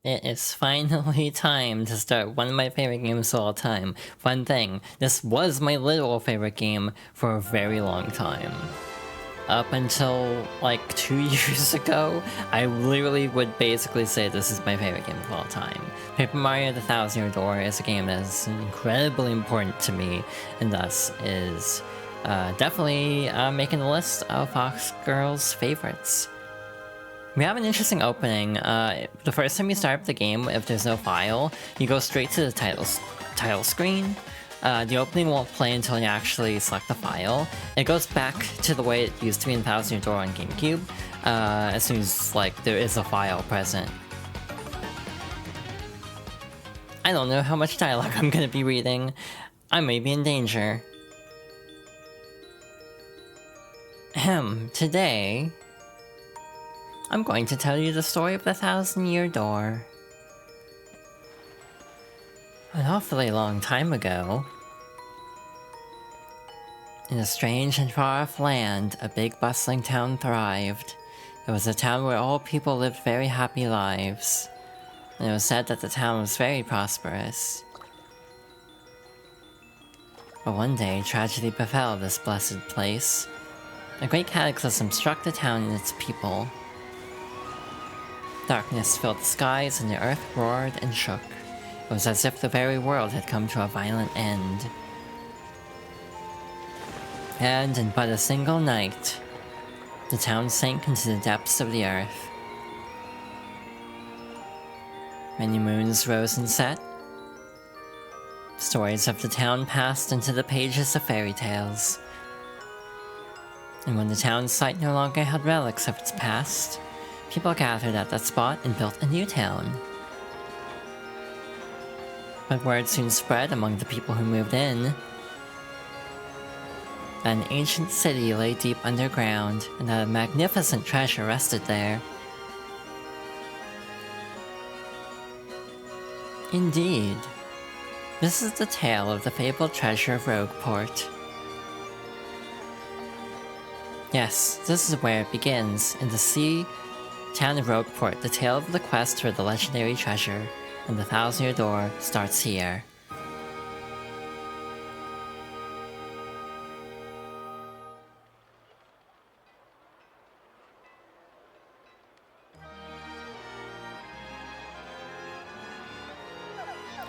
It is finally time to start one of my favorite games of all time. Fun thing, this was my literal favorite game for a very long time. Up until like 2 years ago, I literally would basically say this is my favorite game of all time. Paper Mario The Thousand Year Door is a game that is incredibly important to me, and thus is definitely making the list of Fox Girls' favorites. We have an interesting opening. The first time you start up the game, if there's no file, you go straight to the title screen. The opening won't play until you actually select the file. It goes back to the way it used to be in Thousand Year Door on GameCube, as soon as like there is a file present. I don't know how much dialogue I'm gonna be reading. I may be in danger. Today, I'm going to tell you the story of the Thousand Year Door. An awfully long time ago, in a strange and far-off land, a big bustling town thrived. It was a town where all people lived very happy lives, and it was said that the town was very prosperous. But one day, tragedy befell this blessed place. A great cataclysm struck the town and its people. Darkness filled the skies and the earth roared and shook. It was as if the very world had come to a violent end. And in but a single night, the town sank into the depths of the earth. Many moons rose and set. Stories of the town passed into the pages of fairy tales. And when the town's site no longer held relics of its past, people gathered at that spot and built a new town. But word soon spread among the people who moved in that an ancient city lay deep underground, and that a magnificent treasure rested there. Indeed, this is the tale of the fabled treasure of Rogueport. Yes, this is where it begins, in the sea town of Rogueport. The tale of the quest for the legendary treasure, and the Thousand Year Door starts here.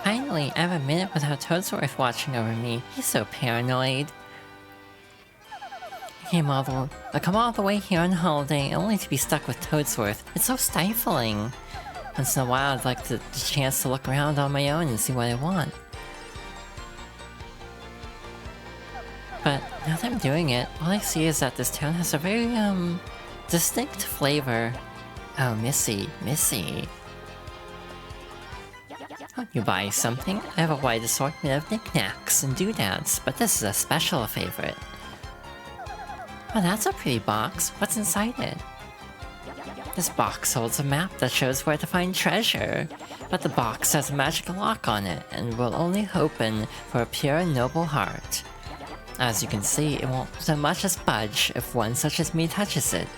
Finally, I have a minute without Toadsworth watching over me. He's so paranoid. I come all the way here on holiday, only to be stuck with Toadsworth. It's so stifling. Once in a while, I'd like the chance to look around on my own and see what I want. But now that I'm doing it, all I see is that this town has a very, distinct flavor. Oh, Missy. Won't you buy something? I have a wide assortment of knickknacks and doodads, but this is a special favorite. Oh, that's a pretty box. What's inside it? This box holds a map that shows where to find treasure, but the box has a magical lock on it and will only open for a pure and noble heart. As you can see, it won't so much as budge if one such as me touches it.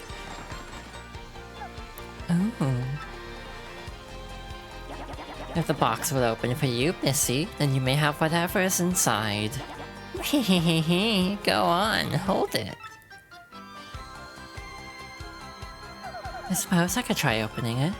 Ooh. If the box will open for you, Missy, then you may have whatever is inside. Hehehe, go on, hold it. I suppose I could try opening it.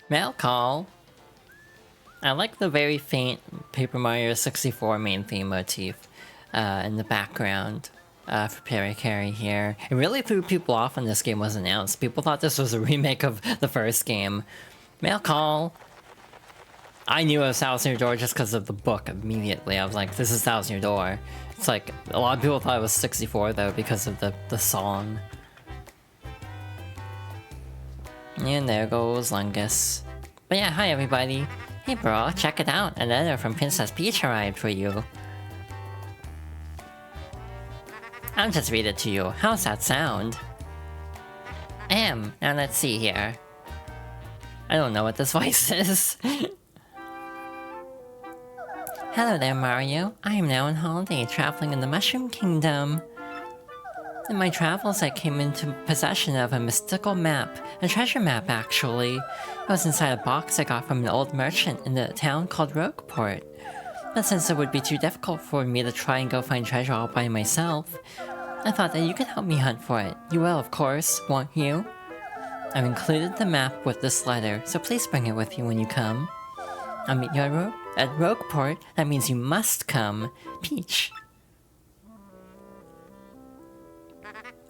Mail call. I like the very faint Paper Mario 64 main theme motif in the background for Perry here. It really threw people off when this game was announced. People thought this was a remake of the first game. Mail call. I knew it was Thousand Year Door just because of the book immediately. I was like, this is Thousand Year Door. It's like, a lot of people thought it was 64 though because of the song. And there goes Lungus. But yeah, hi everybody. Hey bro, check it out. A letter from Princess Peach arrived for you. I'll just read it to you. How's that sound? Now let's see here. I don't know what this voice is. Hello there, Mario. I am now on holiday, traveling in the Mushroom Kingdom. In my travels, I came into possession of a mystical map. A treasure map, actually. It was inside a box I got from an old merchant in the town called Rogueport. But since it would be too difficult for me to try and go find treasure all by myself, I thought that you could help me hunt for it. You will, of course, won't you? I've included the map with this letter, so please bring it with you when you come. I'll meet you at Rogueport. That means you must come. Peach.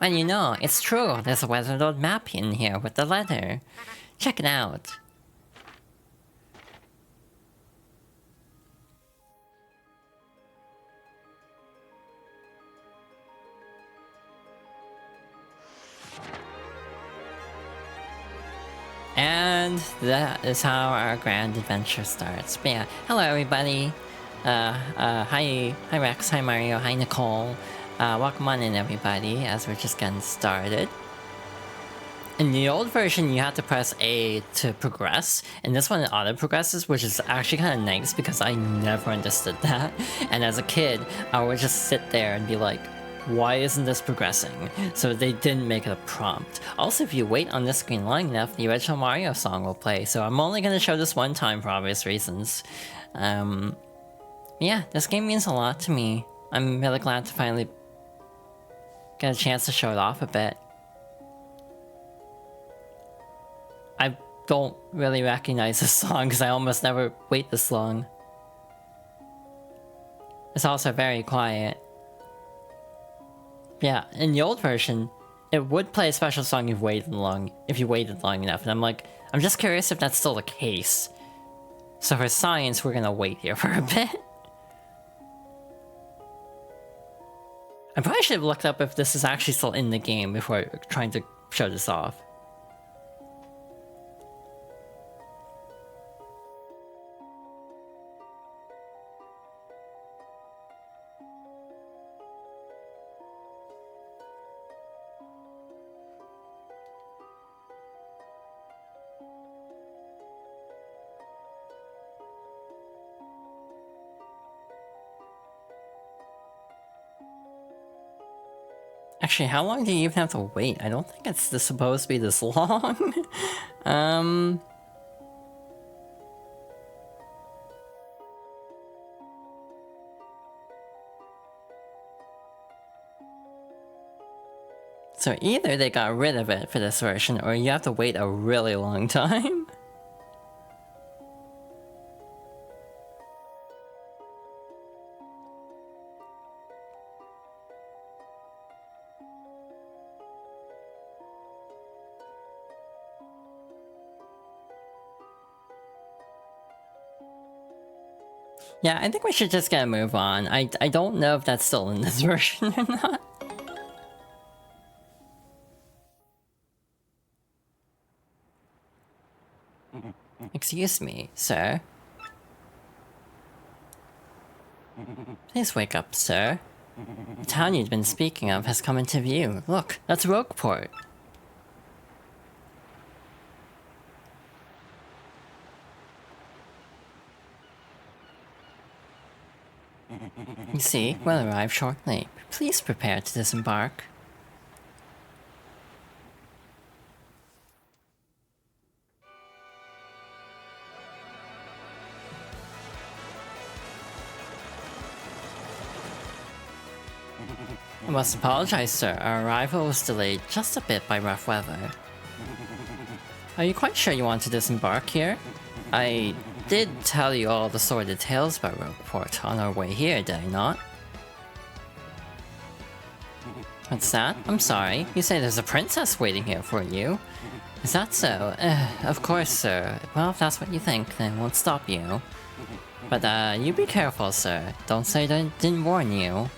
And you know, it's true, there's a weathered old map in here with the letter. Check it out. And that is how our grand adventure starts. But yeah, hello everybody. Hi Rex, hi Mario, hi Nicole. Welcome on in everybody, as we're just getting started. In the old version, you had to press A to progress. In this one, it auto progresses, which is actually kind of nice because I never understood that. And as a kid, I would just sit there and be like, why isn't this progressing? So they didn't make it a prompt. Also, if you wait on this screen long enough, the original Mario song will play. So I'm only going to show this one time for obvious reasons. Yeah, this game means a lot to me. I'm really glad to finally get a chance to show it off a bit. I don't really recognize this song because I almost never wait this long. It's also very quiet. Yeah, in the old version, it would play a special song if you waited long enough, and I'm just curious if that's still the case. So for science, we're gonna wait here for a bit. I probably should have looked up if this is actually still in the game before trying to show this off. Actually, how long do you even have to wait? I don't think it's supposed to be this long. So either they got rid of it for this version, or you have to wait a really long time. Yeah, I think we should just get a move on. I don't know if that's still in this version or not. Excuse me, sir. Please wake up, sir. The town you've been speaking of has come into view. Look, that's Rogueport. You see, we'll arrive shortly. Please prepare to disembark. I must apologize, sir. Our arrival was delayed just a bit by rough weather. Are you quite sure you want to disembark here? I did tell you all the sordid tales about Rogueport on our way here, did I not? What's that? I'm sorry. You say there's a princess waiting here for you. Is that so? Of course, sir. Well, if that's what you think, then won't stop you. But, you be careful, sir. Don't say I didn't warn you.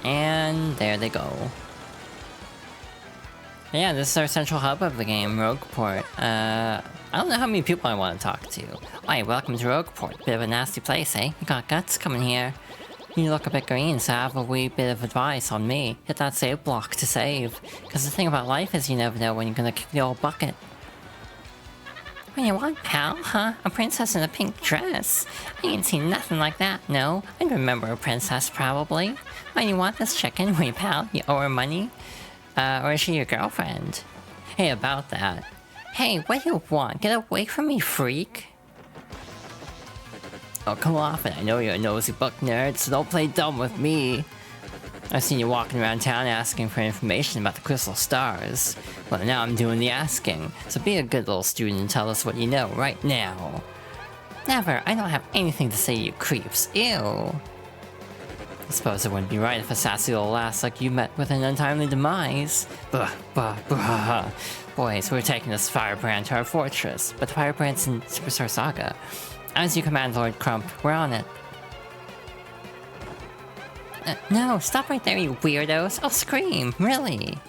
And there they go. Yeah, this is our central hub of the game, Rogueport. I don't know how many people I want to talk to. Why, welcome to Rogueport. Bit of a nasty place, eh? You got guts coming here. You look a bit green, so I have a wee bit of advice on me. Hit that save block to save. Because the thing about life is you never know when you're gonna kick the old bucket. What do you want, pal, huh? A princess in a pink dress? I ain't seen nothing like that, no. I'd remember a princess, probably. Why do you want this chick anyway, pal? You owe her money? Or is she your girlfriend? Hey, about that. Hey, what do you want? Get away from me, freak! Oh, come off it. I know you're a nosy book nerd, so don't play dumb with me. I've seen you walking around town asking for information about the crystal stars. Well, now I'm doing the asking, so be a good little student and tell us what you know right now. Never. I don't have anything to say, you creeps. Ew. I suppose it wouldn't be right if a sassy little lass like you met with an untimely demise. Buh, buh, buh. Boys, we're taking this firebrand to our fortress, but the firebrand's in Superstar Saga. As you command, Lord Crump, we're on it. No, stop right there, you weirdos. I'll scream, really.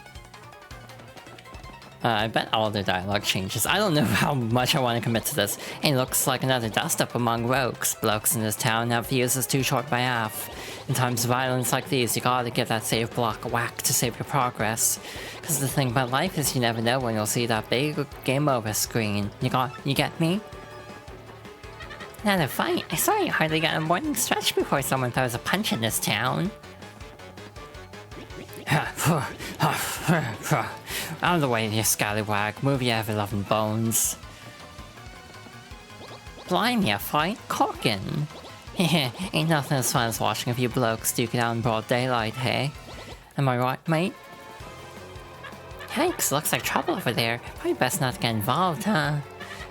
I bet all their dialogue changes. I don't know how much I want to commit to this. It looks like another dust-up among rogues. Blokes in this town have fuses too short by half. In times of violence like these, you gotta give that save block a whack to save your progress. Cause the thing about life is you never know when you'll see that big game over screen. You get me? Not a fight. I saw you hardly got a morning stretch before someone throws a punch in this town. Out of the way, you scallywag. Move your ever-loving bones. Blimey, a fight? Corkin! Ain't nothing as fun as watching a few blokes duke it out in broad daylight, hey? Am I right, mate? Yikes, looks like trouble over there. Probably best not to get involved, huh?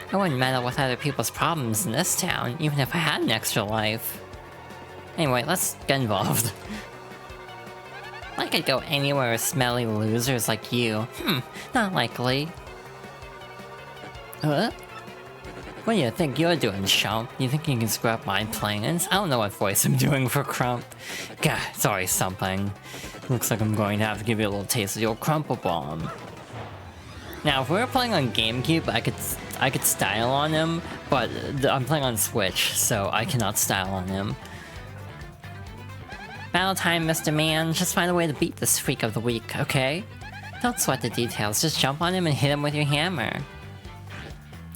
I wouldn't meddle with other people's problems in this town, even if I had an extra life. Anyway, let's get involved. I could go anywhere with smelly losers like you. Not likely. Huh? What do you think you're doing, chump? You think you can screw up my plans? I don't know what voice I'm doing for Crump. God, it's always something. Looks like I'm going to have to give you a little taste of your Crumple Bomb. Now, if we were playing on GameCube, I could style on him, but I'm playing on Switch, so I cannot style on him. Battle time, Mr. Man. Just find a way to beat this freak of the week, okay? Don't sweat the details, just jump on him and hit him with your hammer.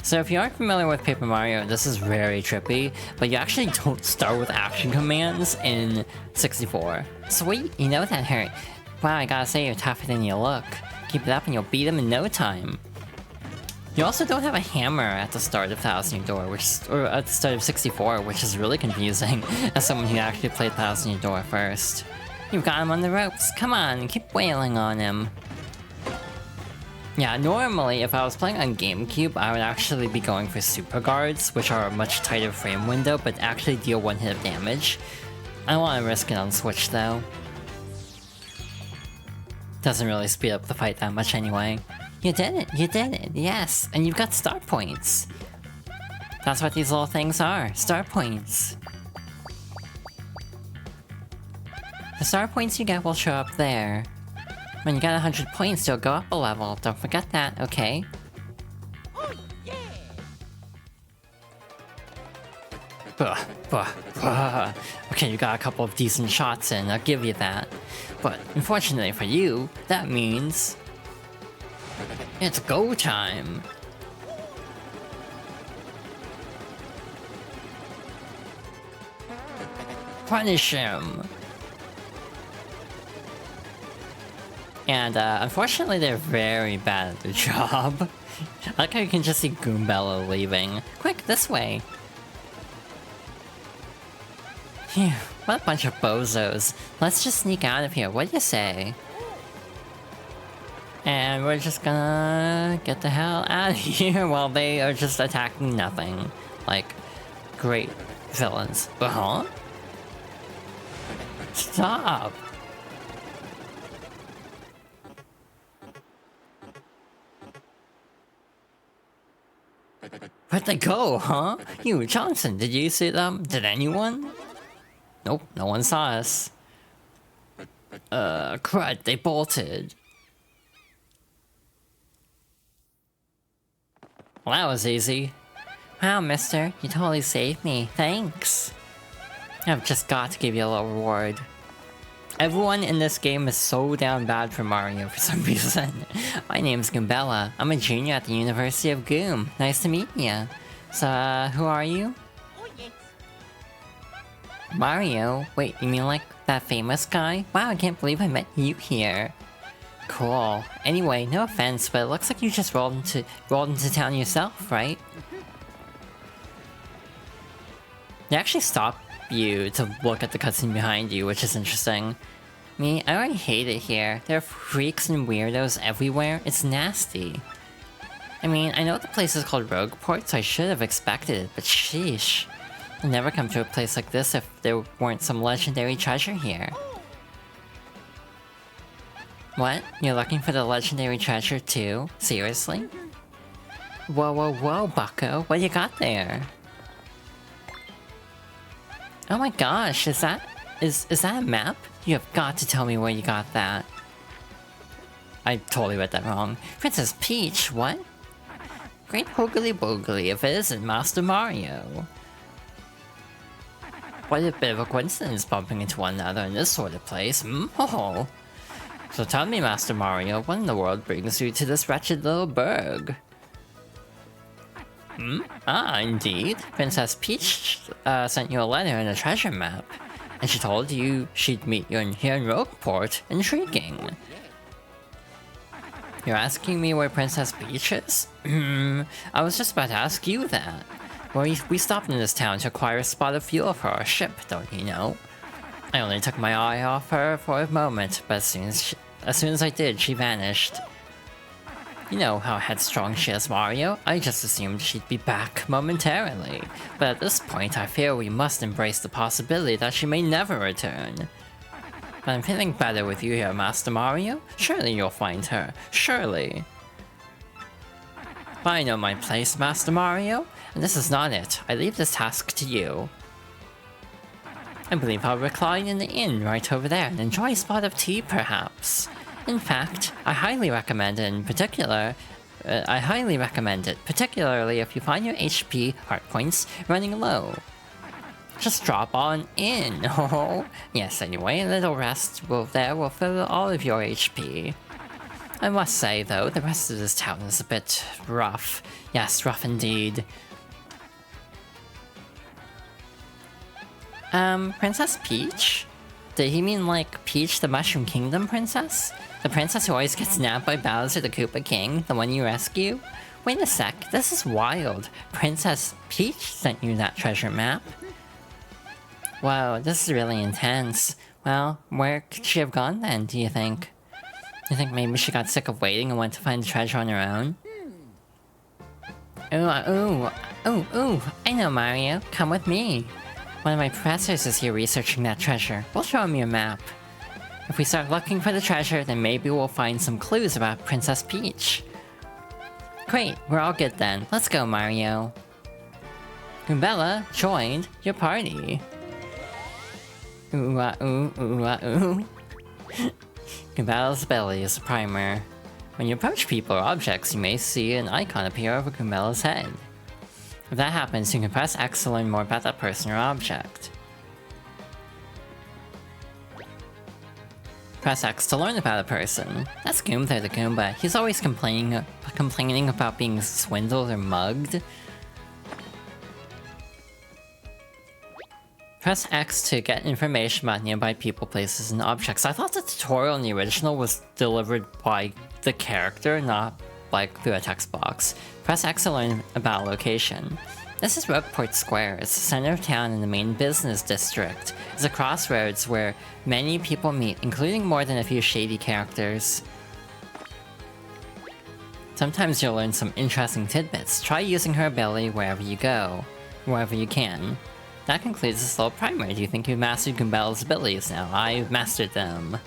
So if you aren't familiar with Paper Mario, this is very trippy, but you actually don't start with action commands in 64. Sweet, you know that hurt. Wow, I gotta say you're tougher than you look. Keep it up and you'll beat him in no time. You also don't have a hammer at the start of Thousand Year Door, or at the start of 64, which is really confusing, as someone who actually played Thousand Year Door first. You've got him on the ropes, come on, keep wailing on him. Yeah, normally, if I was playing on GameCube, I would actually be going for Super Guards, which are a much tighter frame window, but actually deal one hit of damage. I don't want to risk it on Switch, though. Doesn't really speed up the fight that much anyway. You did it, yes, and you've got star points. That's what these little things are, star points. The star points you get will show up there. When you get 100 points, you'll go up a level, don't forget that, okay? Oh, yeah. Okay, you got a couple of decent shots in, I'll give you that. But unfortunately for you, that means it's go time! Punish him! And unfortunately they're very bad at their job. I like how you can just see Goombella leaving. Quick, this way! Phew, what a bunch of bozos. Let's just sneak out of here, what do you say? And we're just gonna get the hell out of here while they are just attacking nothing. Like, great villains. Uh-huh? Stop! Where'd they go, huh? You, Johnson, did you see them? Did anyone? Nope, no one saw us. Crud, they bolted. Well, that was easy. Wow, mister, you totally saved me. Thanks. I've just got to give you a little reward. Everyone in this game is so down bad for Mario for some reason. My name's Goombella. I'm a junior at the University of Goom. Nice to meet ya. So, who are you? Mario? Wait, you mean like that famous guy? Wow, I can't believe I met you here. Cool. Anyway, no offense, but it looks like you just rolled into town yourself, right? They actually stop you to look at the cutscene behind you, which is interesting. Me, I already hate it here. There are freaks and weirdos everywhere. It's nasty. I mean, I know the place is called Rogueport, so I should have expected it, but sheesh. I'd never come to a place like this if there weren't some legendary treasure here. What? You're looking for the legendary treasure too? Seriously? Whoa, whoa, whoa, bucko. What you got there? Oh my gosh, is that a map? You have got to tell me where you got that. I totally read that wrong. Princess Peach, what? Great hoogly boogly if it isn't Master Mario. What a bit of a coincidence bumping into one another in this sort of place, Oh. So tell me, Master Mario, what in the world brings you to this wretched little burg? Ah, indeed. Princess Peach sent you a letter and a treasure map. And she told you she'd meet you here in Rogueport. Intriguing. You're asking me where Princess Peach is? I was just about to ask you that. Well, we stopped in this town to acquire a spot of fuel for our ship, don't you know? I only took my eye off her for a moment, but as soon as I did, she vanished. You know how headstrong she is, Mario. I just assumed she'd be back momentarily. But at this point, I fear we must embrace the possibility that she may never return. But I'm feeling better with you here, Master Mario. Surely you'll find her. Surely. But I know my place, Master Mario. And this is not it. I leave this task to you. I believe I'll recline in the inn right over there and enjoy a spot of tea, perhaps. In fact, I highly recommend it, particularly if you find your HP heart points running low. Just drop on in. Oh, yes, anyway, a little rest will fill all of your HP. I must say, though, the rest of this town is a bit rough. Yes, rough indeed. Princess Peach? Did he mean like Peach the Mushroom Kingdom princess? The princess who always gets nabbed by Bowser the Koopa King, the one you rescue? Wait a sec, this is wild. Princess Peach sent you that treasure map. Whoa, this is really intense. Well, where could she have gone then, do you think? You think maybe she got sick of waiting and went to find the treasure on her own? Ooh, I know, Mario. Come with me. One of my professors is here researching that treasure. We'll show him your map. If we start looking for the treasure, then maybe we'll find some clues about Princess Peach. Great, we're all good then. Let's go, Mario. Goombella joined your party. Ooh. Goombella's ability is a primer. When you approach people or objects, you may see an icon appear over Goombella's head. If that happens, you can press X to learn more about that person or object. Press X to learn about a person. That's Goomba the Goomba. He's always complaining about being swindled or mugged. Press X to get information about nearby people, places, and objects. I thought the tutorial in the original was delivered by the character, not like through a text box. Press X to learn about a location. This is Rogueport Square. It's the center of town in the main business district. It's a crossroads where many people meet, including more than a few shady characters. Sometimes you'll learn some interesting tidbits. Try using her ability wherever you go, wherever you can. That concludes this little primer. Do you think you've mastered Goombella's abilities now? I've mastered them.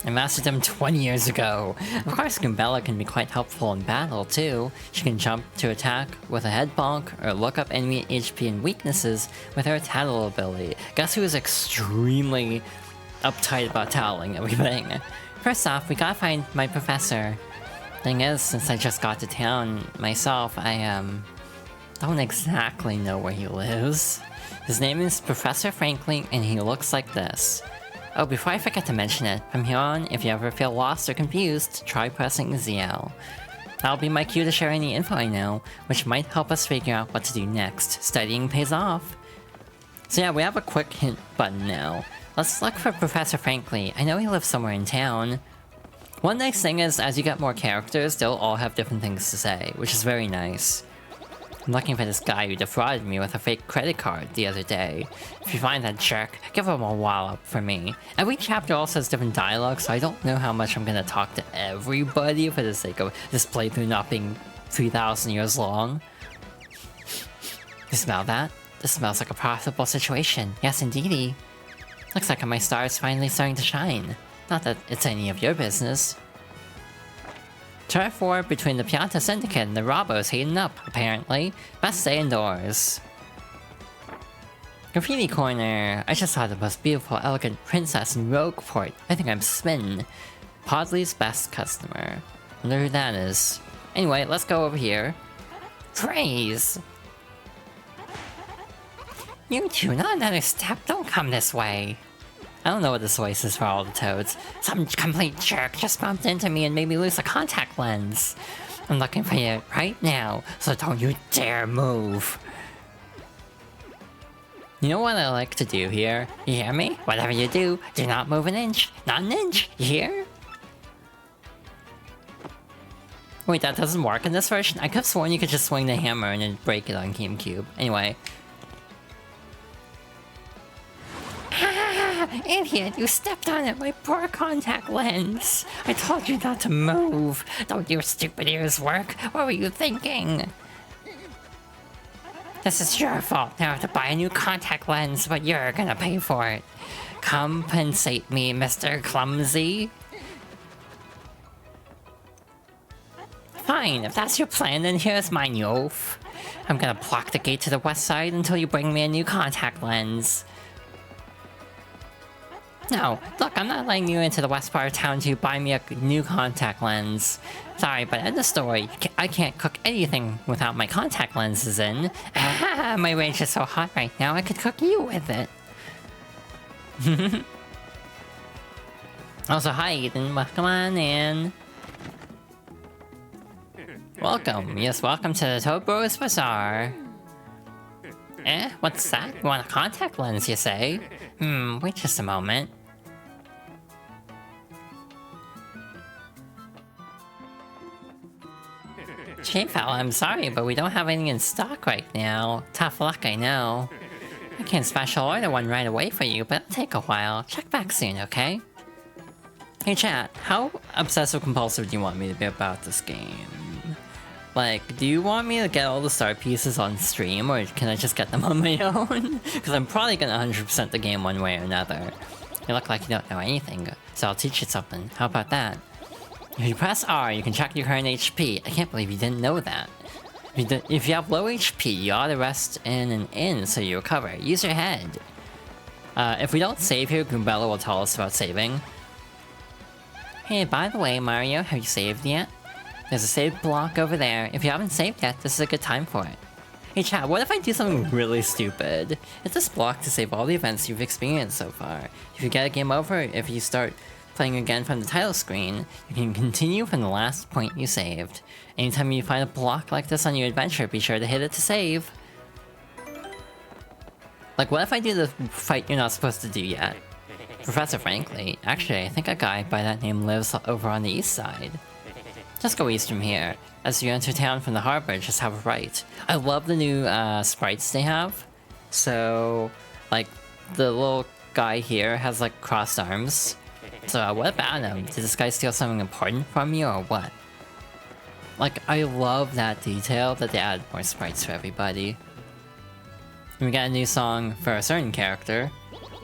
I mastered them 20 years ago. Of course, Goombella can be quite helpful in battle, too. She can jump to attack with a head bonk, or look up enemy HP and weaknesses with her tattle ability. Guess who is extremely uptight about tattling everything? First off, we gotta find my professor. Thing is, since I just got to town myself, I don't exactly know where he lives. His name is Professor Frankly, and he looks like this. Oh, before I forget to mention it, from here on, if you ever feel lost or confused, try pressing ZL. That'll be my cue to share any info I know, which might help us figure out what to do next. Studying pays off. So yeah, we have a quick hint button now. Let's look for Professor Frankly. I know he lives somewhere in town. One nice thing is, as you get more characters, they'll all have different things to say, which is very nice. I'm looking for this guy who defrauded me with a fake credit card the other day. If you find that jerk, give him a wallop for me. Every chapter also has different dialogue, so I don't know how much I'm gonna talk to everybody for the sake of this playthrough not being 3,000 years long. You smell that? This smells like a profitable situation. Yes, indeedy. Looks like my star is finally starting to shine. Not that it's any of your business. Turf war between the Pianta Syndicate and the Robos heating up, apparently. Best stay indoors. Graffiti Corner. I just saw the most beautiful, elegant princess in Rogueport. I think I'm smitten. Podley's best customer. Wonder who that is. Anyway, let's go over here. Praise! You two, not another step. Don't come this way. I don't know what this voice is for all the toads. Some complete jerk just bumped into me and made me lose a contact lens. I'm looking for you right now, so don't you dare move. You know what I like to do here? You hear me? Whatever you do, do not move an inch. Not an inch, you hear? Wait, that doesn't work in this version? I could have sworn you could just swing the hammer and then break it on GameCube. Anyway. Idiot, you stepped on it, my poor contact lens. I told you not to move. Don't your stupid ears work? What were you thinking? This is your fault. Now I have to buy a new contact lens, but you're gonna pay for it. Compensate me, Mr. Clumsy. Fine, if that's your plan, then here's mine, you oaf. I'm gonna block the gate to the west side until you bring me a new contact lens. No, look, I'm not letting you into the west part of town to buy me a new contact lens. Sorry, but in the story, I can't cook anything without my contact lenses in. Ah, my rage is so hot right now, I could cook you with it. Also, hi Eden, welcome on in. Welcome, yes, welcome to the Toad Bros Bazaar. Eh, what's that? You want a contact lens, you say? Wait just a moment. Chief Owl, I'm sorry, but we don't have any in stock right now. Tough luck, I know. I can special order one right away for you, but it'll take a while. Check back soon, okay? Hey chat, how obsessive compulsive do you want me to be about this game? Like, do you want me to get all the star pieces on stream, or can I just get them on my own? Because I'm probably gonna 100% the game one way or another. You look like you don't know anything, so I'll teach you something. How about that? If you press R, you can check your current HP. I can't believe you didn't know that. If you have low HP, you ought to rest in and in so you recover. Use your head. If we don't save here, Goombella will tell us about saving. Hey, by the way, Mario, have you saved yet? There's a save block over there. If you haven't saved yet, this is a good time for it. Hey chat, what if I do something really stupid? It's this block to save all the events you've experienced so far. If you get a game over, if you start playing again from the title screen, you can continue from the last point you saved. Anytime you find a block like this on your adventure, be sure to hit it to save. Like, what if I do the fight you're not supposed to do yet? Professor Frankly, actually, I think a guy by that name lives over on the east side. Just go east from here. As you enter town from the harbor, just have a right. I love the new sprites they have. So, like, the little guy here has, like, crossed arms. So, what about him? Did this guy steal something important from you, or what? Like, I love that detail that they added more sprites for everybody. And we got a new song for a certain character.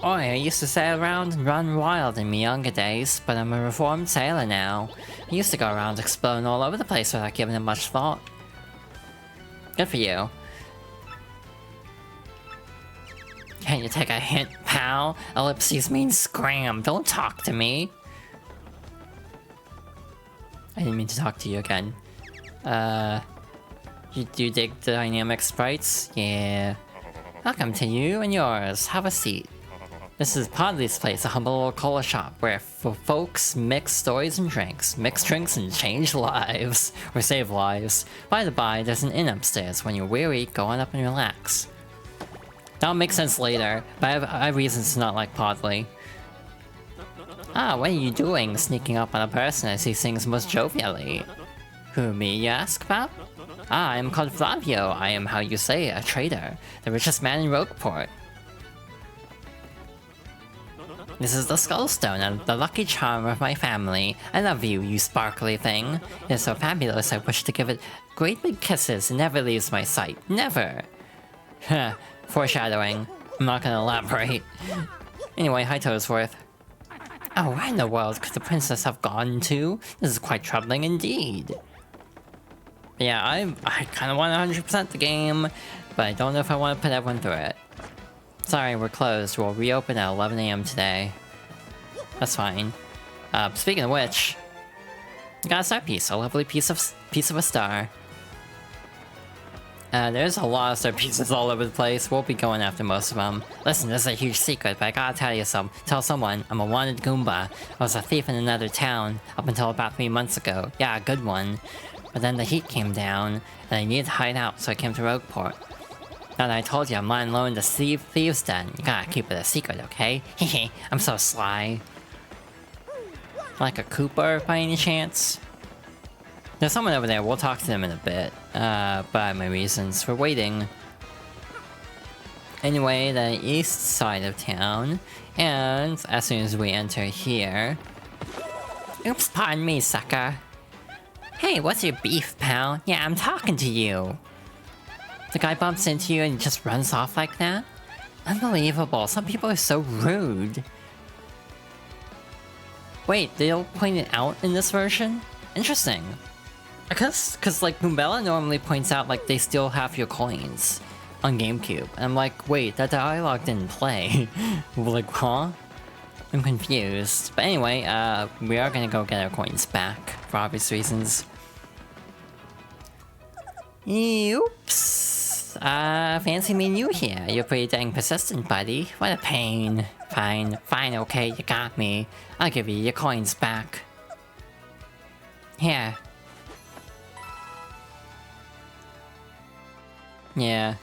Oi, I used to sail around and run wild in my younger days, but I'm a reformed sailor now. I used to go around exploring all over the place without giving it much thought. Good for you. Can't you take a hint, pal? Ellipses means scram, don't talk to me. I didn't mean to talk to you again. Do you dig the dynamic sprites? Yeah. Welcome to you and yours. Have a seat. This is Podley's Place, a humble little cola shop where folks mix stories and drinks. Mix drinks and change lives. Or save lives. By the by, there's an inn upstairs. When you're weary, go on up and relax. That'll make sense later, but I have reasons to not like Podley. Ah, what are you doing? Sneaking up on a person as he sings most jovially. Who, me, you ask about? Ah, I am called Flavio. I am, how you say, a trader. The richest man in Rogueport. This is the Skullstone, and the lucky charm of my family. I love you, you sparkly thing. It is so fabulous, I wish to give it great big kisses. It never leaves my sight. Never! Heh, foreshadowing. I'm not gonna elaborate. Anyway, hi Toesworth. Oh, where in the world could the princess have gone to? This is quite troubling indeed. Yeah, I kinda want 100% the game, but I don't know if I want to put everyone through it. Sorry, we're closed. We'll reopen at 11 AM today. That's fine. Speaking of which, got a star piece. A lovely piece of a star. There's a lot of star pieces all over the place. We'll be going after most of them. Listen, this is a huge secret, but I gotta tell you tell someone. I'm a wanted Goomba. I was a thief in another town up until about 3 months ago. Yeah, a good one. But then the heat came down, and I needed to hide out, so I came to Rogueport. Now that I told you I'm lying low in the thieves' den, you gotta keep it a secret, okay? Hehe, I'm so sly. Like a Cooper, by any chance? There's someone over there, we'll talk to them in a bit. But I have my reasons for waiting. Anyway, the east side of town, and as soon as we enter here... Oops, pardon me, sucker. Hey, what's your beef, pal? Yeah, I'm talking to you. The guy bumps into you and he just runs off like that? Unbelievable, some people are so rude. Wait, they'll point it out in this version? Interesting. Cause like Goombella normally points out like they steal half your coins on GameCube. And I'm like, wait, that dialogue didn't play. Like, huh? I'm confused. But anyway, we are gonna go get our coins back for obvious reasons. Oops. Fancy meeting you here. You're pretty dang persistent, buddy. What a pain. Fine, okay, you got me. I'll give you your coins back. Here. Yeah.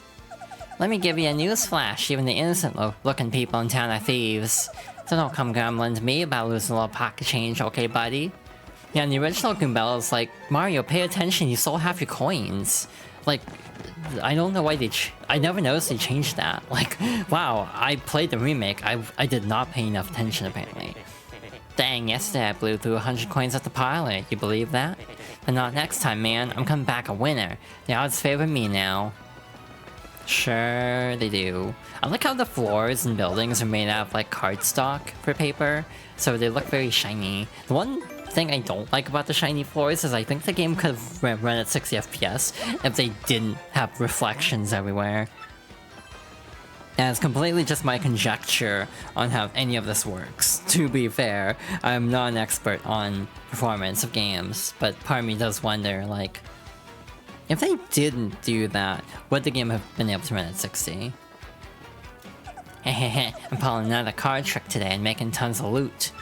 Let me give you a news flash. Even the innocent looking people in town are thieves. So don't come grumbling to me about losing a little pocket change, okay, buddy? Yeah, in the original Goombella's like, Mario, pay attention, you stole half your coins. Like, I don't know why I never noticed they changed that. Like, wow, I played the remake, I did not pay enough attention apparently. Dang, yesterday I blew through 100 coins at the parlor, you believe that? But not next time, man, I'm coming back a winner. The odds favor me now. Sure, they do. I like how the floors and buildings are made out of like cardstock for paper, so they look very shiny. The one thing I don't like about the shiny floors is I think the game could have run at 60 FPS if they didn't have reflections everywhere. And it's completely just my conjecture on how any of this works. To be fair, I'm not an expert on performance of games, but part of me does wonder, like, if they didn't do that, would the game have been able to run at 60? Hehehe, I'm pulling another card trick today and making tons of loot.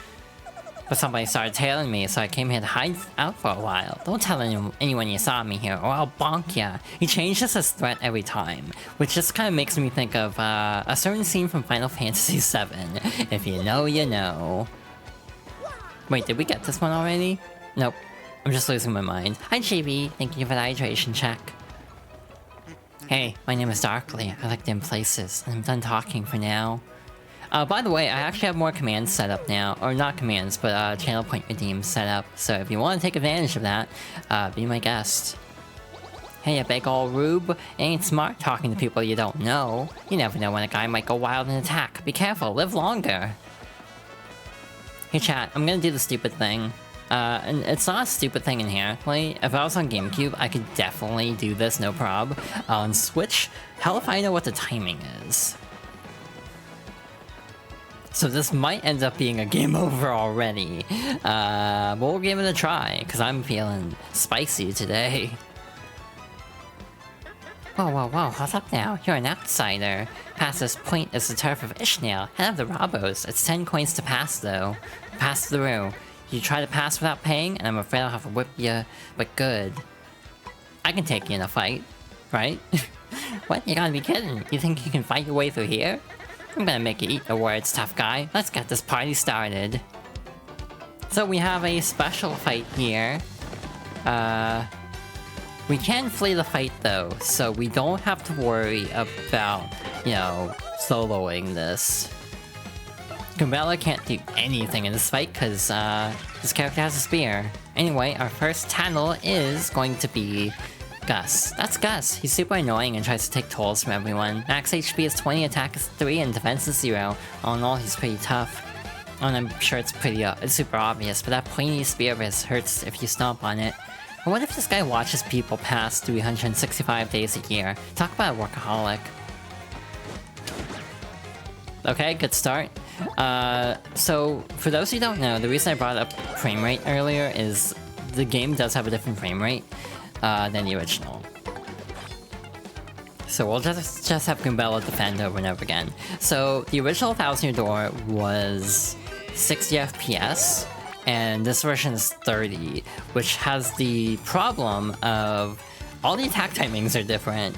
But somebody started tailing me, so I came here to hide out for a while. Don't tell anyone you saw me here, or I'll bonk ya. He changes his threat every time, which just kind of makes me think of a certain scene from Final Fantasy VII. If you know, you know. Wait, did we get this one already? Nope. I'm just losing my mind. Hi, GB. Thank you for the hydration check. Hey, my name is Darkly. I like dim places, and I'm done talking for now. By the way, I actually have more commands set up now. Or not commands, but channel point redeem set up. So if you want to take advantage of that, be my guest. Hey, you big ol' rube. It ain't smart talking to people you don't know. You never know when a guy might go wild and attack. Be careful, live longer. Hey chat, I'm gonna do the stupid thing. And it's not a stupid thing inherently. If I was on GameCube, I could definitely do this, no prob. On Switch, hell if I know what the timing is. So this might end up being a game over already. But we'll give it a try, because I'm feeling spicy today. Whoa, hold up now. You're an outsider. Past this point is the turf of Ishmael, head of the Robos. It's 10 coins to pass, though. Pass through. You try to pass without paying, and I'm afraid I'll have to whip you, but good. I can take you in a fight, right? What? You gotta be kidding. You think you can fight your way through here? I'm gonna make you eat the words, tough guy. Let's get this party started. So we have a special fight here. We can flee the fight though, so we don't have to worry about, you know, soloing this. Gumbella can't do anything in this fight because this character has a spear. Anyway, our first tattle is going to be Gus. That's Gus. He's super annoying and tries to take tolls from everyone. Max HP is 20, attack is 3, and defense is 0. All in all, he's pretty tough. And I'm sure it's super obvious, but that pointy spear of his hurts if you stomp on it. But what if this guy watches people pass 365 days a year? Talk about a workaholic. Okay, good start. So, for those who don't know, the reason I brought up frame rate earlier is the game does have a different frame rate than the original. So we'll just have Gumbella defend over and over again. So, the original Thousand Year Door was 60 FPS, and this version is 30, which has the problem of all the attack timings are different.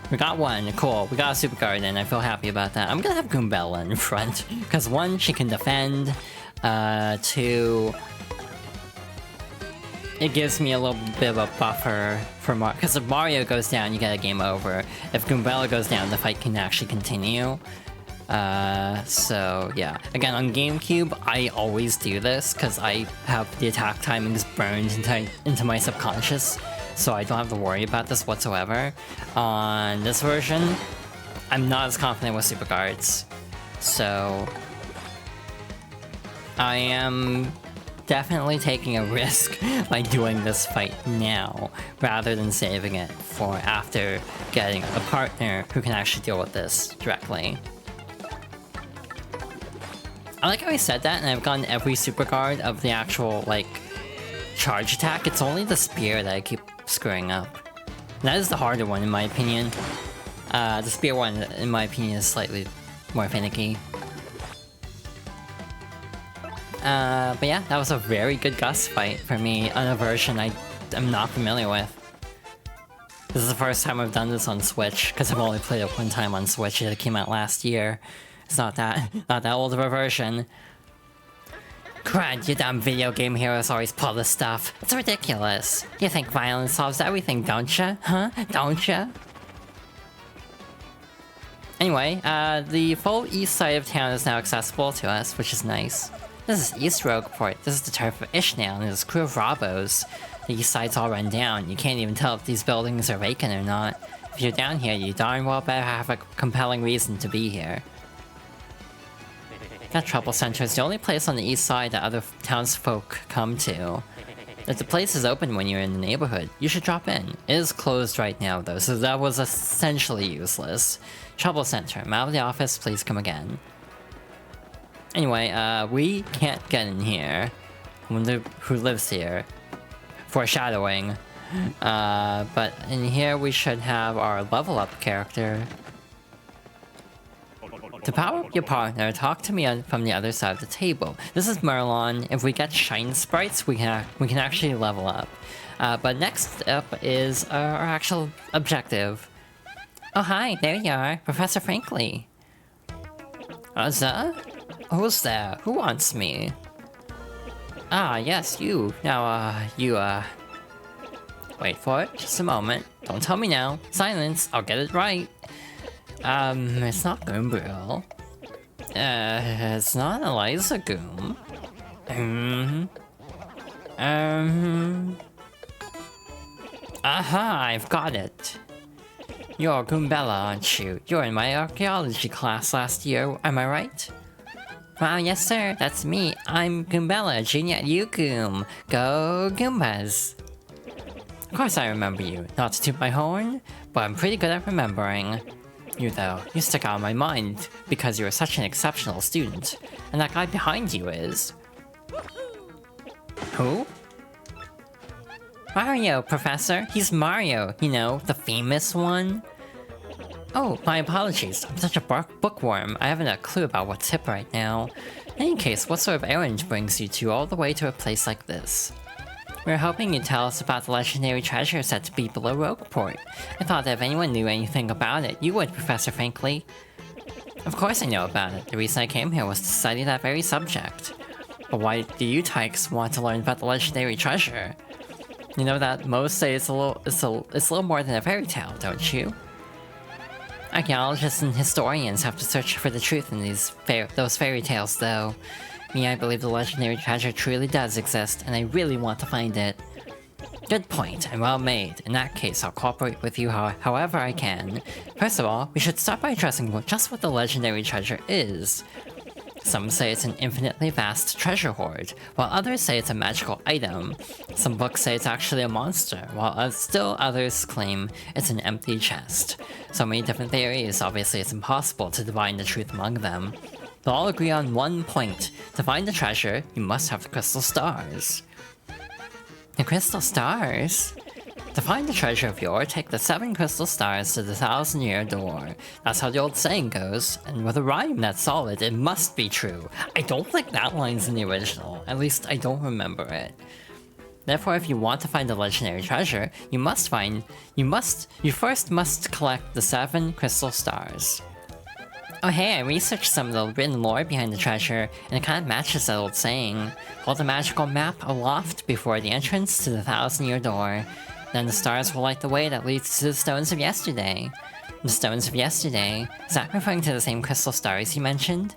We got one, cool. We got a Super Garden, I feel happy about that. I'm gonna have Gumbella in front, because 1, she can defend, 2, it gives me a little bit of a buffer for Mario, because if Mario goes down, you get a game over. If Gumbella goes down, the fight can actually continue. So yeah. Again, on GameCube, I always do this because I have the attack timings burned into my subconscious, so I don't have to worry about this whatsoever. On this version, I'm not as confident with Super Guards, so I am definitely taking a risk by doing this fight now, rather than saving it for after getting a partner who can actually deal with this directly. I like how I said that, and I've gotten every super guard of the actual, like, charge attack. It's only the spear that I keep screwing up. That is the harder one, in my opinion. The spear one, in my opinion, is slightly more finicky. But yeah, that was a very good Gus fight for me on a version I'm not familiar with. This is the first time I've done this on Switch, because I've only played it one time on Switch. It came out last year. It's not that old of a version. Crud, you dumb video game heroes always pull this stuff. It's ridiculous. You think violence solves everything, don't ya? Huh? Don't ya? Anyway, the full east side of town is now accessible to us, which is nice. This is East Rogueport. This is the turf of Ishmael and his crew of Robos. The east side's all run down. You can't even tell if these buildings are vacant or not. If you're down here, you darn well better have a compelling reason to be here. That trouble center is the only place on the east side that other townsfolk come to. If the place is open when you're in the neighborhood, you should drop in. It is closed right now though, so that was essentially useless. Trouble center, I'm out of the office, please come again. Anyway, we can't get in here. I wonder who lives here. Foreshadowing. But in here we should have our level up character. To power up your partner, talk to me from the other side of the table. This is Merlon. If we get Shine Sprites, we can actually level up. But next up is our actual objective. Oh hi, there you are, Professor Frankly. Who's there? Who wants me? Ah, yes, you. Now, wait for it, just a moment. Don't tell me now. Silence, I'll get it right. It's not Goombril. It's not Eliza Goom. Aha, I've got it. You're Goombella, aren't you? You're in my archaeology class last year, am I right? Wow, yes sir, that's me. I'm Goombella, junior at UGoom. Go Goombas! Of course I remember you. Not to toot my horn, but I'm pretty good at remembering. You though, you stick out of my mind because you're such an exceptional student. And that guy behind you is... Who? Mario, Professor! He's Mario, you know, the famous one. Oh, my apologies. I'm such a bookworm. I haven't a clue about what's hip right now. In any case, what sort of errand brings you two all the way to a place like this? We're hoping you'd tell us about the legendary treasure said to be below Rogueport. I thought that if anyone knew anything about it, you would, Professor Frankly. Of course I know about it. The reason I came here was to study that very subject. But why do you tykes want to learn about the legendary treasure? You know that most say it's a little more than a fairy tale, don't you? Archaeologists and historians have to search for the truth in those fairy tales, though. Me, I believe the legendary treasure truly does exist, and I really want to find it. Good point, and well made. In that case, I'll cooperate with you however I can. First of all, we should start by addressing just what the legendary treasure is. Some say it's an infinitely vast treasure hoard, while others say it's a magical item. Some books say it's actually a monster, while still others claim it's an empty chest. So many different theories, obviously it's impossible to divine the truth among them. They'll all agree on one point. To find the treasure, you must have the crystal stars. The crystal stars? To find the treasure of yore, take the 7 crystal stars to the 1,000-year door. That's how the old saying goes, and with a rhyme that's solid, it must be true. I don't think that line's in the original, at least I don't remember it. Therefore, if you want to find the legendary treasure, you first must collect the 7 crystal stars. Oh hey, I researched some of the written lore behind the treasure, and it kind of matches that old saying. Hold the magical map aloft before the entrance to the 1,000-year door. Then the stars will light the way that leads to the stones of yesterday. The stones of yesterday? Is that referring to the same crystal stars you mentioned?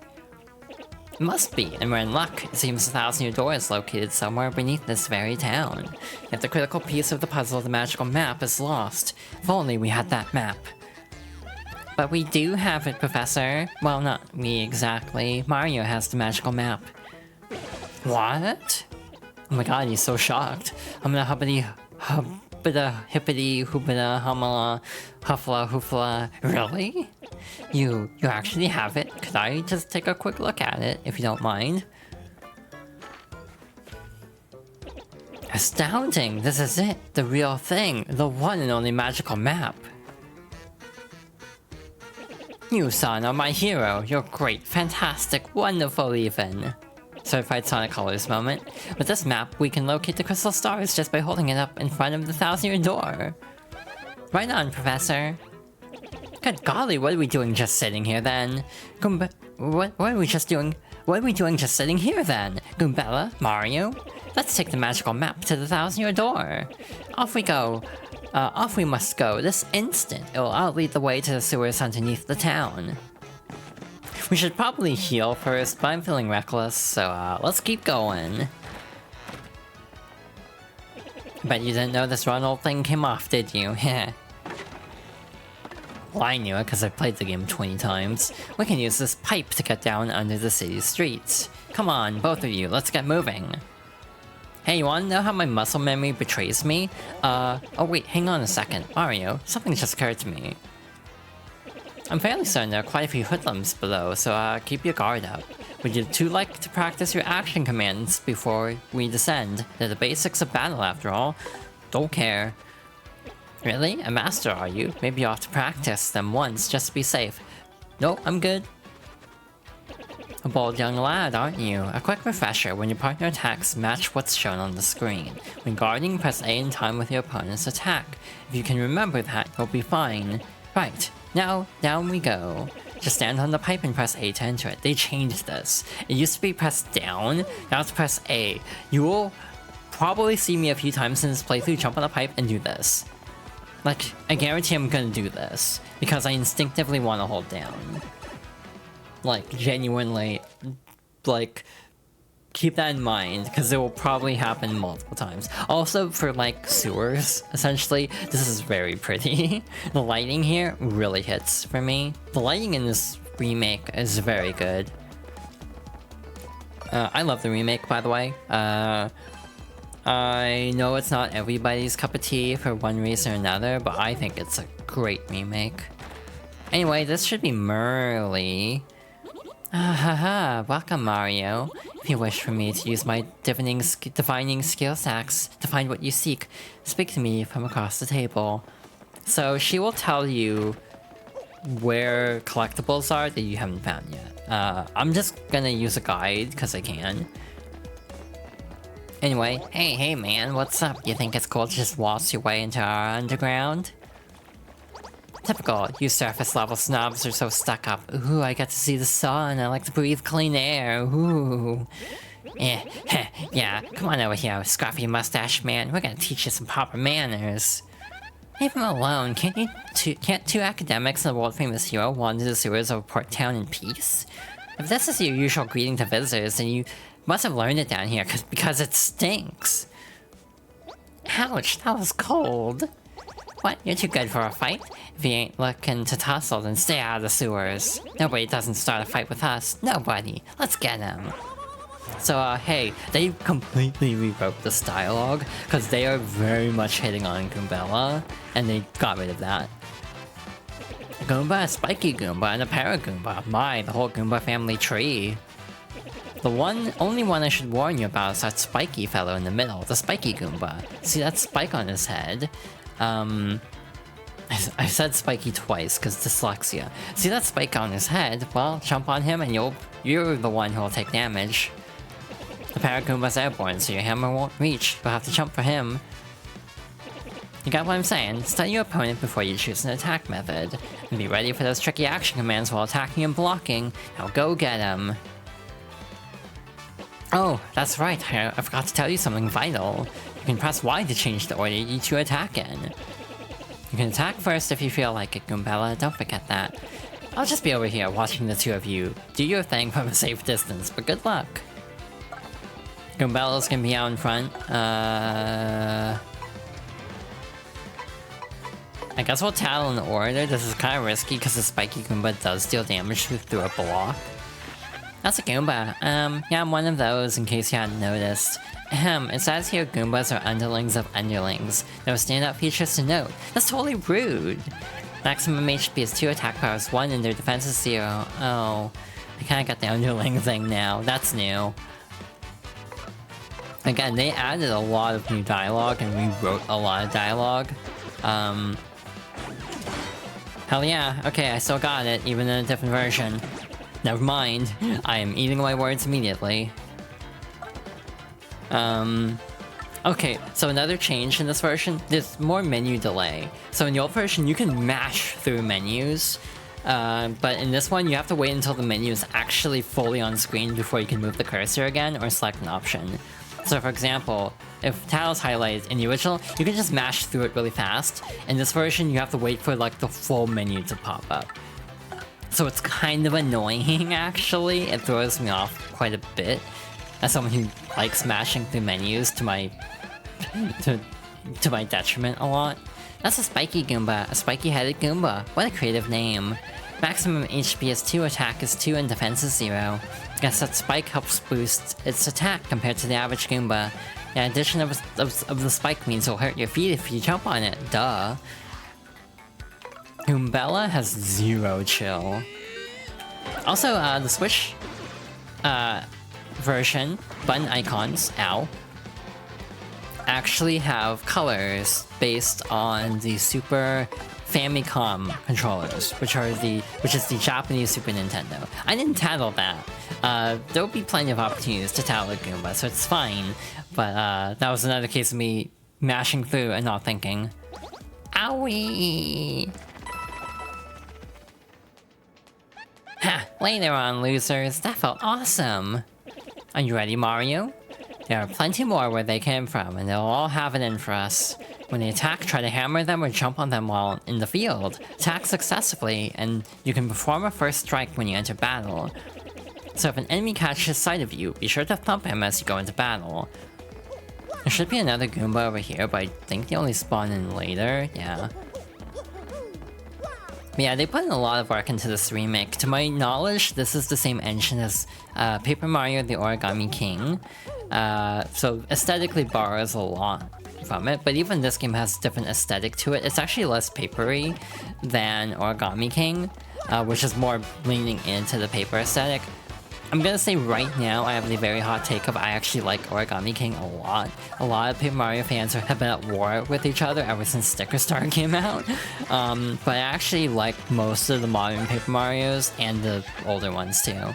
It must be, and we're in luck. It seems the 1,000-year door is located somewhere beneath this very town. Yet the critical piece of the puzzle of the magical map is lost. If only we had that map. But we do have it, Professor. Well, not me exactly. Mario has the magical map. What? Oh my god, he's so shocked. I'm gonna hippity hoopida humala huffla hoofla. Really? You actually have it? Could I just take a quick look at it, if you don't mind? Astounding! This is it! The real thing! The one and only magical map! You, son, are my hero. You're great, fantastic, wonderful even. Certified Sonic Colors moment. With this map, we can locate the crystal stars just by holding it up in front of the 1,000-year door. Right on, Professor. Good golly, what are we doing just sitting here then? What are we just doing? What are we doing just sitting here then? Goombella? Mario? Let's take the magical map to the 1,000-year door. Off we go. Off we must go this instant. It will outlead the way to the sewers underneath the town. We should probably heal first, but I'm feeling reckless, so let's keep going. Bet you didn't know this Ronald thing came off, did you? Well, I knew it because I played the game 20 times. We can use this pipe to get down under the city streets. Come on, both of you, let's get moving. Hey, you wanna know how my muscle memory betrays me? Oh wait, hang on a second. Mario, something just occurred to me. I'm fairly certain there are quite a few hoodlums below, so keep your guard up. Would you two like to practice your action commands before we descend? They're the basics of battle after all. Don't care. Really? A master, are you? Maybe you ought to practice them once just to be safe. Nope, I'm good. A bold young lad, aren't you? A quick refresher, when your partner attacks, match what's shown on the screen. When guarding, press A in time with your opponent's attack. If you can remember that, you'll be fine. Right, now, down we go. Just stand on the pipe and press A to enter it. They changed this. It used to be press down, now it's press A. You will probably see me a few times in this playthrough jump on the pipe and do this. Like, I guarantee I'm gonna do this, because I instinctively want to hold down. Like, genuinely, like, keep that in mind, because it will probably happen multiple times. Also, for, like, sewers, essentially, this is very pretty. The lighting here really hits for me. The lighting in this remake is very good. I love the remake, by the way. I know it's not everybody's cup of tea for one reason or another, but I think it's a great remake. Anyway, this should be Merly. Haha, welcome Mario. If you wish for me to use my divining skill stacks to find what you seek, speak to me from across the table. So she will tell you where collectibles are that you haven't found yet. I'm just gonna use a guide because I can. Anyway, hey man, what's up? You think it's cool to just waltz your way into our underground? Typical, you surface level snobs are so stuck up. Ooh, I get to see the sun, I like to breathe clean air, ooh. Yeah, come on over here, scruffy mustache man, we're gonna teach you some proper manners. Leave him alone, can't two academics and a world-famous hero wander the sewers of Port Town in peace? If this is your usual greeting to visitors, then you must have learned it down here because it stinks. Ouch, that was cold. What, you're too good for a fight? If you ain't looking to tussle, then stay out of the sewers. Nobody doesn't start a fight with us. Nobody. Let's get him. So, hey, they completely rewrote this dialogue, because they are very much hitting on Goombella, and they got rid of that. Goomba, a spiky Goomba, and a Paragoomba. My, the whole Goomba family tree. The only one I should warn you about is that spiky fellow in the middle, the spiky Goomba. See that spike on his head? I said spiky twice, because dyslexia. See that spike on his head? Well, jump on him and you're the one who'll take damage. The Paragoomba's airborne, so your hammer won't reach. You'll have to jump for him. You got what I'm saying? Study your opponent before you choose an attack method. And be ready for those tricky action commands while attacking and blocking. Now go get him. Oh, that's right, I forgot to tell you something vital. You can press Y to change the order you to attack in. You can attack first if you feel like it, Goombella, don't forget that. I'll just be over here watching the two of you do your thing from a safe distance, but good luck. Goombella's gonna be out in front. I guess we'll tattle in order. This is kind of risky because the spiky Goomba does deal damage through a block. That's a Goomba. Yeah, I'm one of those, in case you hadn't noticed. It says here Goombas are underlings of underlings. No standout features to note. That's totally rude! Maximum HP is 2, attack power is 1, and their defense is 0. Oh, I kinda got the underling thing now. That's new. Again, they added a lot of new dialogue and rewrote a lot of dialogue. Hell yeah, okay, I still got it, even in a different version. Never mind, I am eating my words immediately. Okay, so another change in this version, there's more menu delay. So in the old version, you can mash through menus, but in this one, you have to wait until the menu is actually fully on screen before you can move the cursor again or select an option. So for example, if Tattle's highlighted in the original, you can just mash through it really fast. In this version, you have to wait for like the full menu to pop up. So it's kind of annoying, actually. It throws me off quite a bit. As someone who likes mashing through menus to my detriment a lot. That's a spiky Goomba, a spiky-headed Goomba. What a creative name. Maximum HP is 2, attack is 2, and defense is 0. Guess that spike helps boost its attack compared to the average Goomba. The addition of the spike means it'll hurt your feet if you jump on it, duh. Goombella has 0 chill. Also, the Switch version, button icons, ow, actually have colors based on the Super Famicom controllers, which is the Japanese Super Nintendo. I didn't tattle that. There'll be plenty of opportunities to tattle a Goomba, so it's fine. But that was another case of me mashing through and not thinking. Owie! Ha! Later on, losers. That felt awesome! Are you ready, Mario? There are plenty more where they came from, and they'll all have it in for us. When they attack, try to hammer them or jump on them while in the field. Attack successfully, and you can perform a first strike when you enter battle. So if an enemy catches sight of you, be sure to thump him as you go into battle. There should be another Goomba over here, but I think they only spawn in later, yeah. But yeah, they put in a lot of work into this remake. To my knowledge, this is the same engine as Paper Mario the Origami King. So aesthetically borrows a lot from it, but even this game has a different aesthetic to it. It's actually less papery than Origami King, which is more leaning into the paper aesthetic. I'm gonna say right now, I have the very hot take of I actually like Origami King a lot. A lot of Paper Mario fans have been at war with each other ever since Sticker Star came out. But I actually like most of the modern Paper Marios and the older ones too.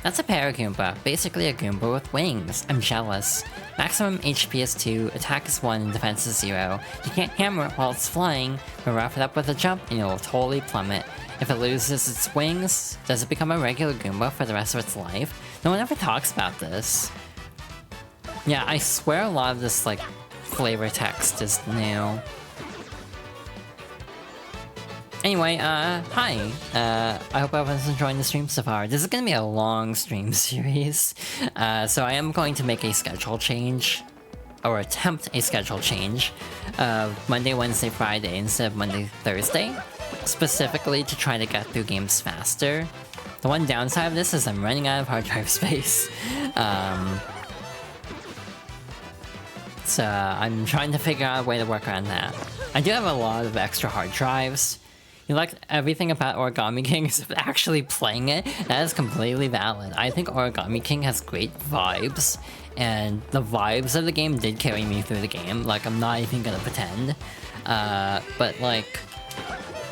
That's a Paragoomba, basically a Goomba with wings. I'm jealous. Maximum HP is 2, attack is 1, and defense is 0. You can't hammer it while it's flying, but wrap it up with a jump and it'll totally plummet. If it loses its wings, does it become a regular Goomba for the rest of its life? No one ever talks about this. Yeah, I swear a lot of this, like, flavor text is new. Anyway, hi. I hope everyone's enjoying the stream so far. This is gonna be a long stream series. So I am going to make a schedule change. Or attempt a schedule change. Monday, Wednesday, Friday instead of Monday, Thursday. Specifically to try to get through games faster. The one downside of this is I'm running out of hard drive space. So I'm trying to figure out a way to work around that. I do have a lot of extra hard drives. You like everything about Origami King except actually playing it, that is completely valid. I think Origami King has great vibes, and the vibes of the game did carry me through the game, like I'm not even gonna pretend. But like,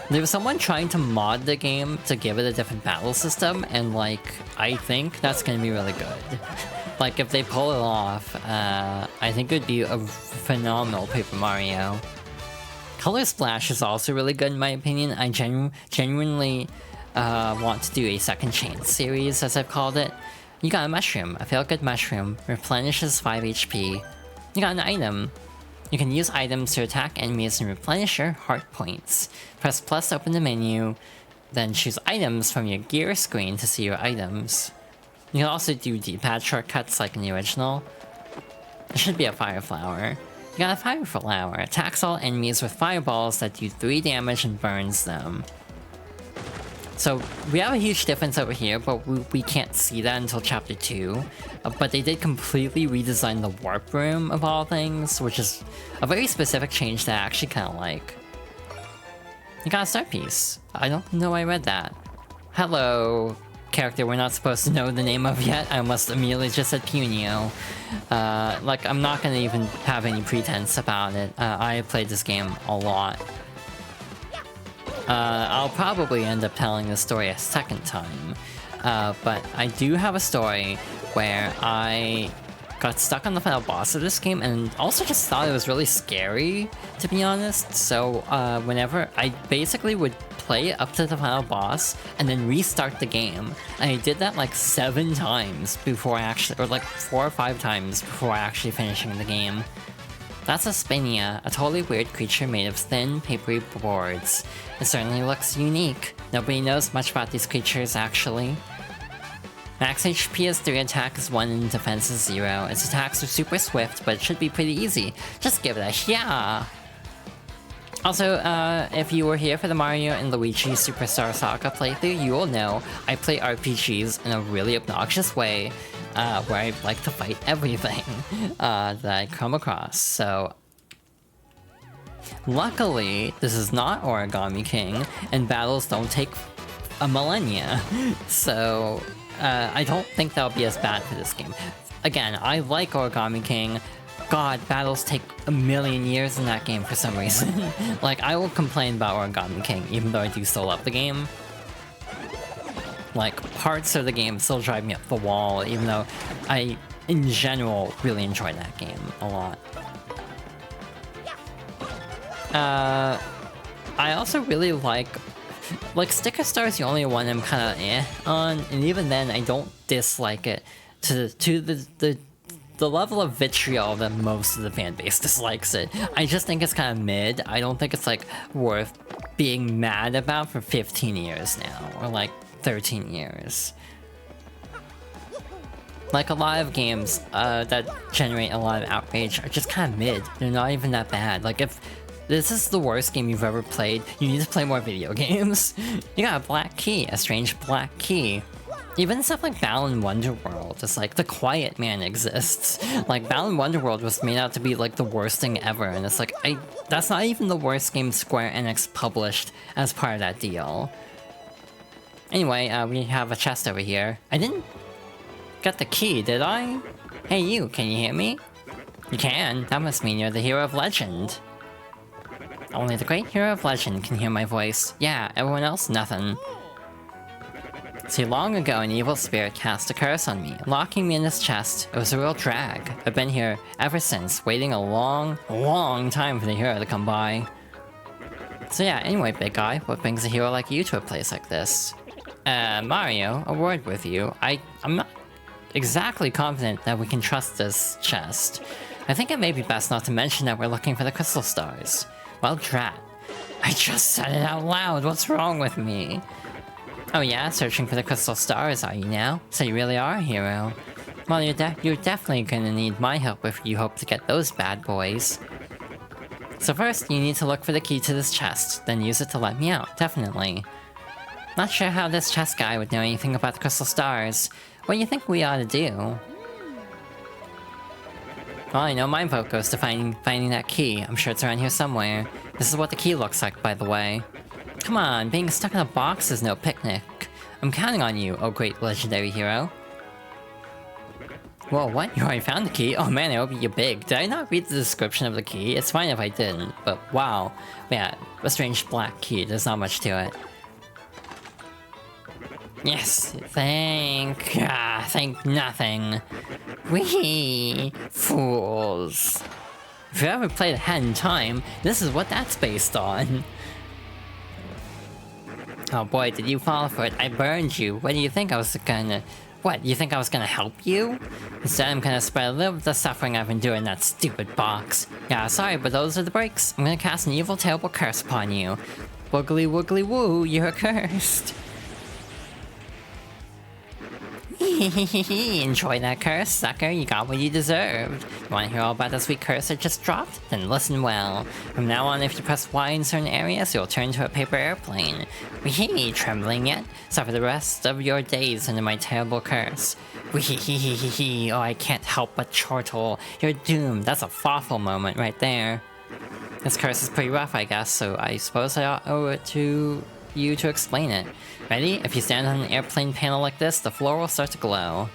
there was someone trying to mod the game to give it a different battle system, and like, I think that's gonna be really good. Like, if they pull it off, I think it would be a phenomenal Paper Mario. Color Splash is also really good in my opinion. I genuinely want to do a second chance series, as I've called it. You got a mushroom, a feel-good mushroom, replenishes 5 HP. You got an item. You can use items to attack enemies and replenish your heart points. Press plus to open the menu, then choose items from your gear screen to see your items. You can also do D-pad shortcuts like in the original. There should be a fire flower. You got a fire flower. Attacks all enemies with fireballs that do 3 damage and burns them. So we have a huge difference over here, but we can't see that until chapter 2. But they did completely redesign the warp room of all things, which is a very specific change that I actually kind of like. You got a star piece. I don't know I read that. Hello, character we're not supposed to know the name of yet. I almost immediately just said Punio. Like, I'm not gonna even have any pretense about it. I played this game a lot. I'll probably end up telling the story a second time. But I do have a story where I got stuck on the final boss of this game and also just thought it was really scary, to be honest. So whenever I basically would play it up to the final boss and then restart the game, and I did that like 7 times before I actually, or like 4 or 5 times before I actually finishing the game. That's a Spinia, a totally weird creature made of thin, papery boards. It certainly looks unique. Nobody knows much about these creatures, actually. Max HP is 3, attack is 1, and defense is 0. Its attacks are super swift, but it should be pretty easy. Just give it a yeah! Also, if you were here for the Mario and Luigi Superstar Saga playthrough, you will know I play RPGs in a really obnoxious way, where I like to fight everything that I come across, so... Luckily, this is not Origami King, and battles don't take a millennia, so I don't think that'll be as bad for this game. Again, I like Origami King. God, battles take a million years in that game for some reason. Like, I will complain about Origami King, even though I do still love the game. Like, parts of the game still drive me up the wall, even though I, in general, really enjoy that game a lot. I also really like Sticker Star is the only one I'm kind of on, and even then I don't dislike it to the level of vitriol that most of the fan base dislikes it. I just think it's kind of mid. I don't think it's like worth being mad about for 15 years now, or like 13 years. Like, a lot of games that generate a lot of outrage are just kind of mid. They're not even that bad. Like, if this is the worst game you've ever played, you need to play more video games. You got a black key, a strange black key. Even stuff like Balan Wonderworld is like, the Quiet Man exists. Like, Balan Wonderworld was made out to be like the worst thing ever, and it's like, that's not even the worst game Square Enix published as part of that deal. Anyway, we have a chest over here. I didn't get the key, did I? Hey you, can you hear me? You can? That must mean you're the hero of legend. Only the great hero of legend can hear my voice. Yeah, everyone else, nothing. See, long ago an evil spirit cast a curse on me, locking me in this chest. It was a real drag. I've been here ever since, waiting a long, long time for the hero to come by. So yeah, anyway, big guy, what brings a hero like you to a place like this? Mario, a word with you. I'm not exactly confident that we can trust this chest. I think it may be best not to mention that we're looking for the crystal stars. Well, drat. I just said it out loud, what's wrong with me? Oh yeah, searching for the crystal stars, are you now? So you really are a hero. Well, you're definitely gonna need my help if you hope to get those bad boys. So first, you need to look for the key to this chest, then use it to let me out, definitely. Not sure how this chest guy would know anything about the crystal stars. What do you think we ought to do? Well, I know my vote goes to finding that key. I'm sure it's around here somewhere. This is what the key looks like, by the way. Come on, being stuck in a box is no picnic. I'm counting on you, oh great legendary hero. Whoa, what? You already found the key? Oh man, I hope you're big. Did I not read the description of the key? It's fine if I didn't, but wow. Yeah, a strange black key, there's not much to it. Yes, thank nothing. Wee fools. If you ever played Ahead in Time, this is what that's based on. Oh boy, did you fall for it? I burned you. What do you think I was gonna... What, you think I was gonna help you? Instead, I'm gonna spread a little of the suffering I've endured in that stupid box. Yeah, sorry, but those are the breaks. I'm gonna cast an evil, terrible curse upon you. Woogly woogly woo, you're cursed. Enjoy that curse, sucker. You got what you deserved. You want to hear all about the sweet curse I just dropped? Then listen well. From now on, if you press Y in certain areas, you'll turn into a paper airplane. Wee, trembling yet? Suffer the rest of your days under my terrible curse. Wee, oh, I can't help but chortle. You're doomed. That's a awful moment right there. This curse is pretty rough, I guess, so I suppose I owe it to you to explain it. Ready? If you stand on an airplane panel like this, the floor will start to glow.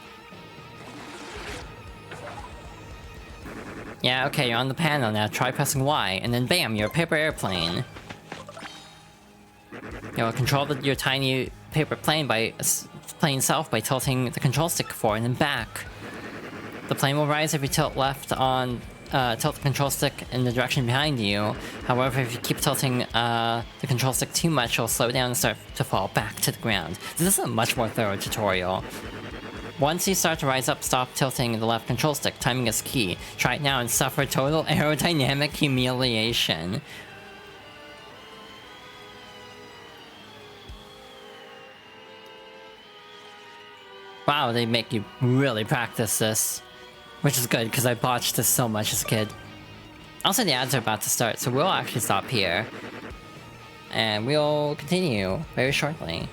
Yeah, okay, you're on the panel now. Try pressing Y, and then bam, you're a paper airplane. You'll control your tiny paper plane self by tilting the control stick forward and back. The plane will rise if you tilt left on tilt the control stick in the direction behind you. However, if you keep tilting the control stick too much, it'll slow down and start to fall back to the ground. This is a much more thorough tutorial. Once you start to rise up, stop tilting the left control stick. Timing is key. Try it now and suffer total aerodynamic humiliation. Wow, they make you really practice this. Which is good, because I botched this so much as a kid. Also, the ads are about to start, so we'll actually stop here. And we'll continue very shortly.